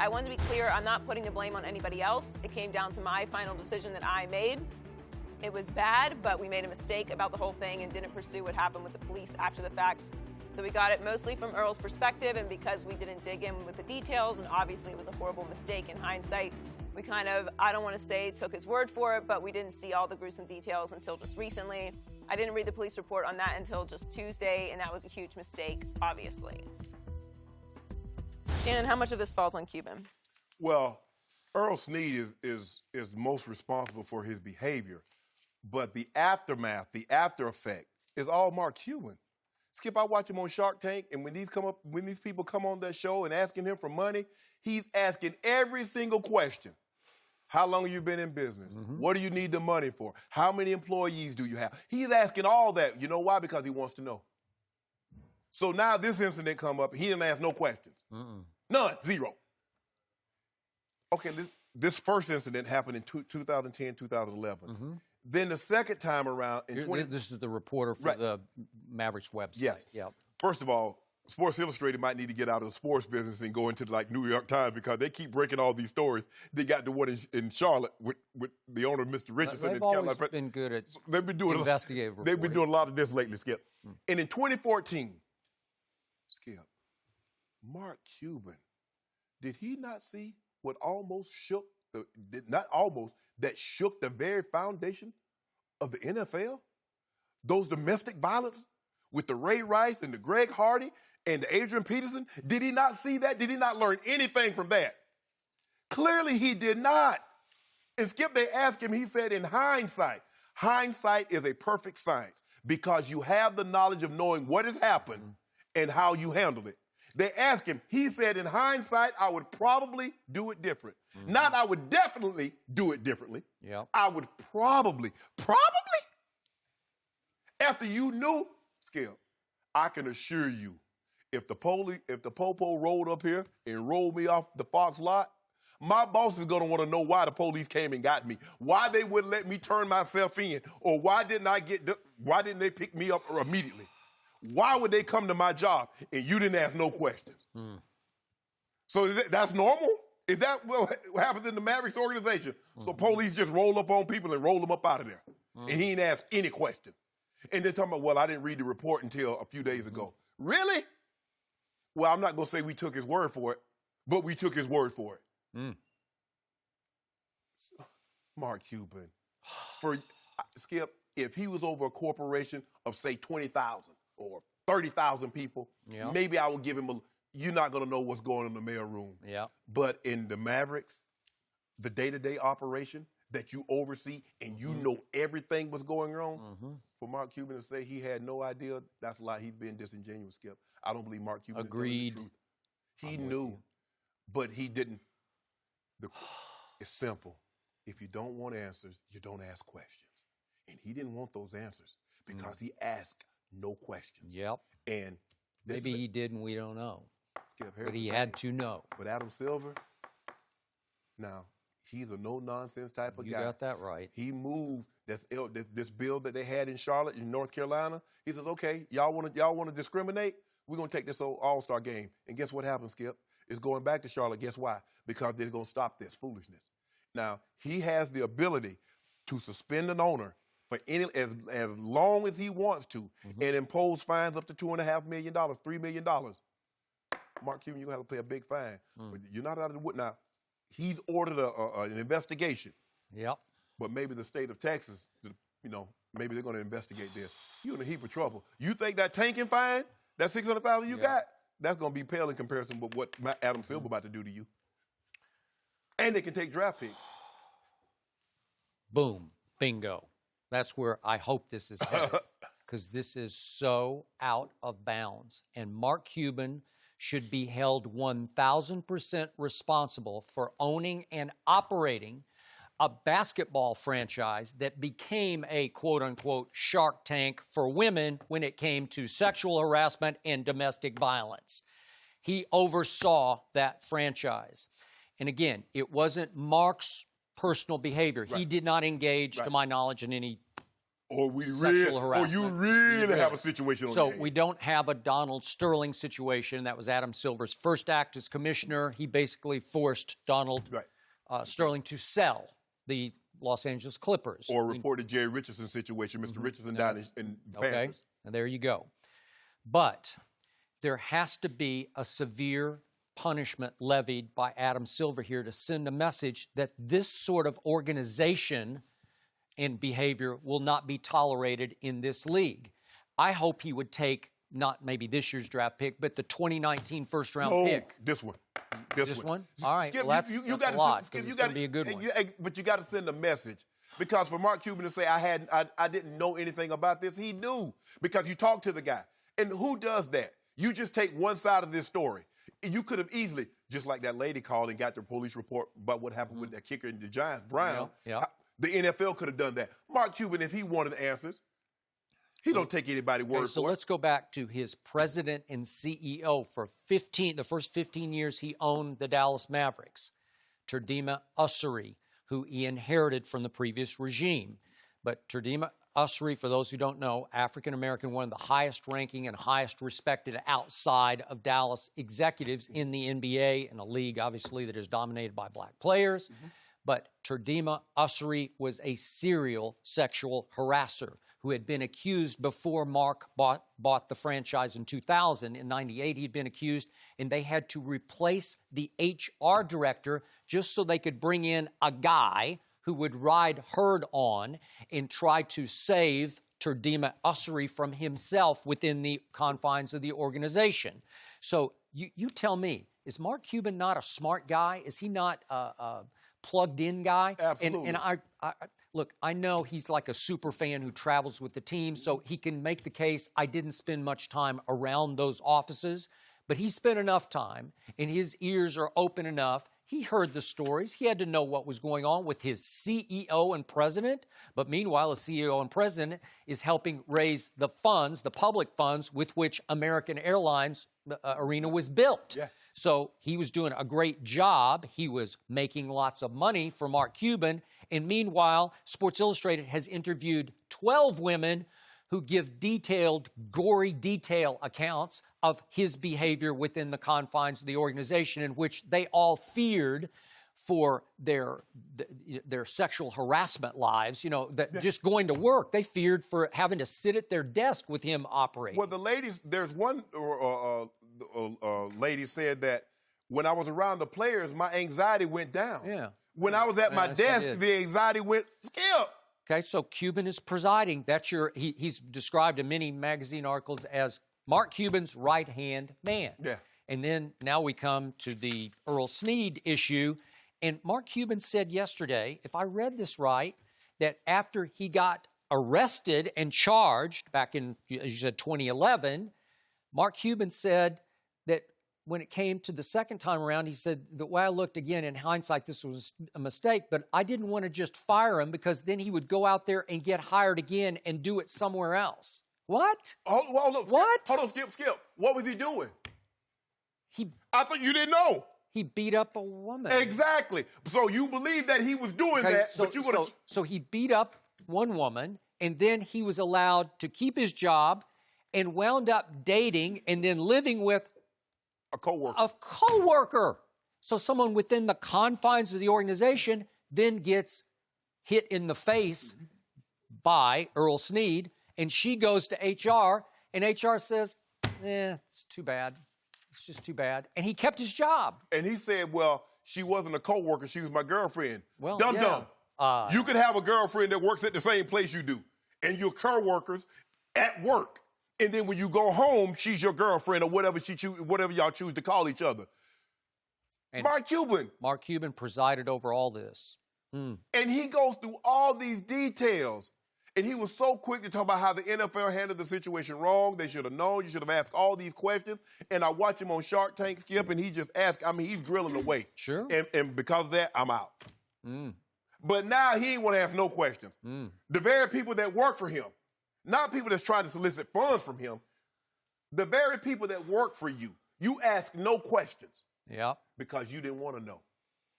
I wanted to be clear, I'm not putting the blame on anybody else. It came down to my final decision that I made. It was bad, but we made a mistake about the whole thing and didn't pursue what happened with the police after the fact. So we got it mostly from Earl's perspective, and because we didn't dig in with the details, and obviously it was a horrible mistake in hindsight, we kind of, I don't want to say took his word for it, but we didn't see all the gruesome details until just recently. I didn't read the police report on that until just Tuesday, and that was a huge mistake, obviously. Shannon, how much of this falls on Cuban? Well, Earl Snead is most responsible for his behavior, but the aftermath, the after effect, is all Mark Cuban. Skip, I watch him on Shark Tank, and when these people come on that show and asking him for money, he's asking every single question. How long have you been in business? What do you need the money for? How many employees do you have? He's asking all that. You know why? Because he wants to know. So now this incident come up, he didn't ask no questions. None, zero. Okay, this first incident happened in 2010, 2011. Then the second time around in This is the reporter for the Mavericks website. Yes. Yep. First of all, Sports Illustrated might need to get out of the sports business and go into like New York Times because they keep breaking all these stories. They got the one in Charlotte with the owner, Mr. Richardson. They've always been good at investigative reporting. They've been doing a lot of this lately, Skip. And in 2014, Skip, Mark Cuban, did he not see what almost shook that shook the very foundation of the NFL? Those domestic violence with the Ray Rice and the Greg Hardy and the Adrian Peterson. Did he not see that? Did he not learn anything from that? Clearly he did not. And Skip, they asked him, he said in hindsight is a perfect science because you have the knowledge of knowing what has happened and how you handle it. They asked him, he said, in hindsight, I would probably do it different. Not I would definitely do it differently. Yep. I would probably. After you knew, Skip, I can assure you, if the popo rolled up here and rolled me off the Fox lot, my boss is gonna wanna know why the police came and got me, why they wouldn't let me turn myself in, or why didn't they pick me up immediately? Why would they come to my job and you didn't ask no questions? So that's normal? Is that what happens in the Mavericks organization? So police just roll up on people and roll them up out of there. And he didn't ask any question. And they're talking about, well, I didn't read the report until a few days ago. Really? Well, I'm not going to say we took his word for it, but we took his word for it. Mark Cuban. Skip, if he was over a corporation of, say, 20,000 or 30,000 people, maybe I would give him you're not going to know what's going on in the mailroom. But in the Mavericks, the day-to-day operation that you oversee and you know everything was going on, for Mark Cuban to say he had no idea, that's a lie. He's being disingenuous, Skip. I don't believe Mark Cuban Agreed. is telling the truth. He knew, but he didn't. It's simple. If you don't want answers, you don't ask questions. And he didn't want those answers because he asked no questions. And maybe he did and we don't know. Skip, but he had to know. But Adam Silver, now, he's a no-nonsense type of guy. You got that right. He moved this bill that they had in Charlotte, in North Carolina. He says, okay, y'all want to discriminate? We're going to take this all-star game. And guess what happens, Skip? It's going back to Charlotte. Guess why? Because they're going to stop this foolishness. Now, he has the ability to suspend an owner for as long as he wants to and impose fines up to $2.5 million, $3 million. Mark Cuban, you're going to have to pay a big fine. But you're not out of the wood. Now, he's ordered an investigation. But maybe the state of Texas, maybe they're going to investigate this. You're in a heap of trouble. You think that tanking fine, that $600,000 you got, that's going to be pale in comparison with what Adam Silver about to do to you. And they can take draft picks. Boom. Bingo. That's where I hope this is headed. Because this is so out of bounds. And Mark Cuban should be held 1,000% responsible for owning and operating a basketball franchise that became a quote-unquote Shark Tank for women when it came to sexual harassment and domestic violence. He oversaw that franchise. And again, it wasn't Mark's personal behavior. He did not engage, to my knowledge, in any sexual harassment. Or you really have a situation on So your hands. we don't have a Donald Sterling situation. That was Adam Silver's first act as commissioner. He basically forced Donald Sterling to sell the Los Angeles Clippers. Or reported Jerry Richardson situation, Mr. Richardson down in Okay, Paris. and there you go. But there has to be a severe punishment levied by Adam Silver here to send a message that this sort of organization and behavior will not be tolerated in this league. I hope he would take not maybe this year's draft pick, but the 2019 first-round pick. This one. This one? All right, Skip, well, that's a lot because it's going to be a good one. But you got to send a message. Because for Mark Cuban to say, I didn't know anything about this, he knew. Because you talked to the guy. And who does that? You just take one side of this story. You could have easily, just like that lady called and got the police report about what happened with that kicker in the Giants, Brown. The NFL could have done that. Mark Cuban, if he wanted answers, he don't take anybody's word for it. So let's go back to his president and CEO for the first 15 years he owned the Dallas Mavericks, Terdema Ussery, who he inherited from the previous regime. But Terdema Ussery, for those who don't know, African-American, one of the highest ranking and highest respected outside of Dallas executives in the NBA, in a league, obviously, that is dominated by black players. But Terdema Ussery was a serial sexual harasser who had been accused before Mark bought the franchise in 2000. In 98, he'd been accused, and they had to replace the HR director just so they could bring in a guy who would ride herd on and try to save Terdema Ussery from himself within the confines of the organization. So you tell me, is Mark Cuban not a smart guy? Is he not a plugged-in guy? Absolutely. And look, I know he's like a super fan who travels with the team, so he can make the case, I didn't spend much time around those offices, but he spent enough time, and his ears are open enough. He heard the stories. He had to know what was going on with his CEO and president. But meanwhile, the CEO and president is helping raise the funds, the public funds, with which American Airlines Arena was built. Yeah. So he was doing a great job. He was making lots of money for Mark Cuban. And meanwhile, Sports Illustrated has interviewed 12 women who give detailed, gory detail accounts of his behavior within the confines of the organization, in which they all feared for their sexual harassment lives, just going to work. They feared for having to sit at their desk with him operating. Well, the ladies, there's one lady said that when I was around the players, my anxiety went down. Yeah. When I was at my desk, the anxiety went, Skip. Okay, so Cuban is presiding. That's he's described in many magazine articles as Mark Cuban's right-hand man. Yeah. And then now we come to the Earl Snead issue. And Mark Cuban said yesterday, if I read this right, that after he got arrested and charged back in, as you said, 2011, Mark Cuban said that when it came to the second time around, he said, the way I looked again, in hindsight, this was a mistake, but I didn't want to just fire him because then he would go out there and get hired again and do it somewhere else. What? Hold on, What? Hold on, Skip. What was he doing? He I thought you didn't know. He beat up a woman. Exactly. So you believe that he was doing that, but you would have... So he beat up one woman, and then he was allowed to keep his job and wound up dating and then living with a coworker. A coworker. So someone within the confines of the organization then gets hit in the face by Earl Snead, and she goes to HR, and HR says, it's too bad. It's just too bad. And he kept his job. And he said, well, she wasn't a coworker. She was my girlfriend. Well, Dumb. You could have a girlfriend that works at the same place you do, and you're co-workers at work. And then when you go home, she's your girlfriend or whatever whatever y'all choose to call each other. And Mark Cuban presided over all this. And he goes through all these details. And he was so quick to talk about how the NFL handled the situation wrong. They should have known. You should have asked all these questions. And I watch him on Shark Tank, Skip, and he just asked. I mean, he's grilling away. Sure. And because of that, I'm out. But now he ain't want to ask no questions. The very people that work for him, not people that's trying to solicit funds from him, the very people that work for you, you ask no questions. Yeah. Because you didn't want to know.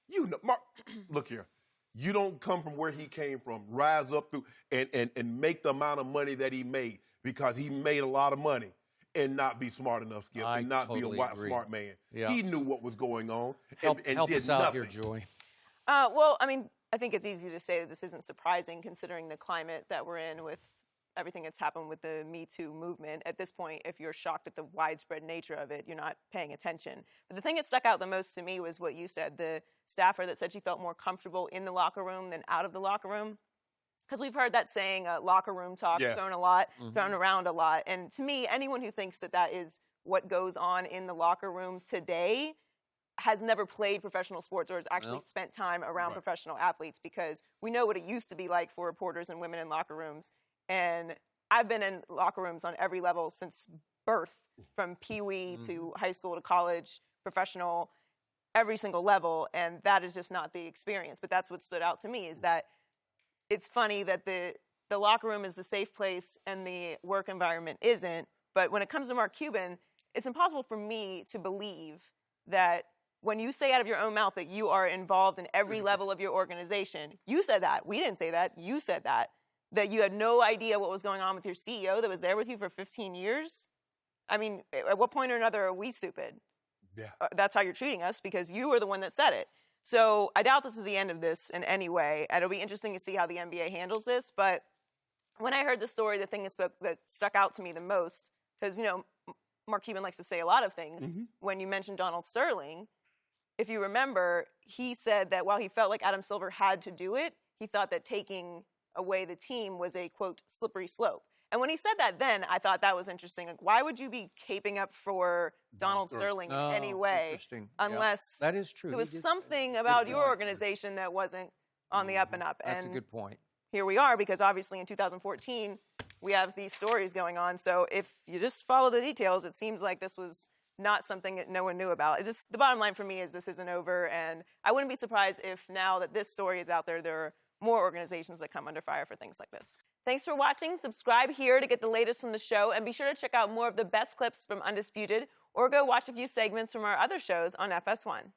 You know, Mark, look here. You don't come from where he came from, rise up through and make the amount of money that he made, because he made a lot of money, and not be smart enough, Skip, and not totally be a agree. smart man. Yeah. He knew what was going on Help did us out nothing. here, Joy. Well, I mean, I think it's easy to say that this isn't surprising considering the climate that we're in with everything that's happened with the Me Too movement. At this point, if you're shocked at the widespread nature of it, you're not paying attention. But the thing that stuck out the most to me was what you said, the staffer that said she felt more comfortable in the locker room than out of the locker room. Because we've heard that saying, locker room talk, thrown around a lot. And to me, anyone who thinks that that is what goes on in the locker room today has never played professional sports or has actually spent time around professional athletes, because we know what it used to be like for reporters and women in locker rooms. And I've been in locker rooms on every level since birth, from pee-wee to high school to college, professional, every single level. And that is just not the experience. But that's what stood out to me, is that it's funny that the locker room is the safe place and the work environment isn't. But when it comes to Mark Cuban, it's impossible for me to believe that when you say out of your own mouth that you are involved in every level of your organization, you said that. We didn't say that. You said that you had no idea what was going on with your CEO that was there with you for 15 years. I mean, at what point or another are we stupid? Yeah. That's how you're treating us, because you were the one that said it. So I doubt this is the end of this in any way. And it'll be interesting to see how the NBA handles this. But when I heard the story, the thing that stuck out to me the most, because, you know, Mark Cuban likes to say a lot of things. When you mentioned Donald Sterling, if you remember, he said that while he felt like Adam Silver had to do it, he thought that taking away the team was a, quote, slippery slope. And when he said that then, I thought that was interesting. Like, why would you be caping up for Donald Sterling in any way unless that is true. There was something about your organization that wasn't on the up and up? That's and a good point. Here we are, because obviously in 2014, we have these stories going on. So if you just follow the details, it seems like this was not something that no one knew about. The bottom line for me is this isn't over, and I wouldn't be surprised if now that this story is out there, there are more organizations that come under fire for things like this. Thanks for watching. Subscribe here to get the latest from the show, and be sure to check out more of the best clips from Undisputed, or go watch a few segments from our other shows on FS1.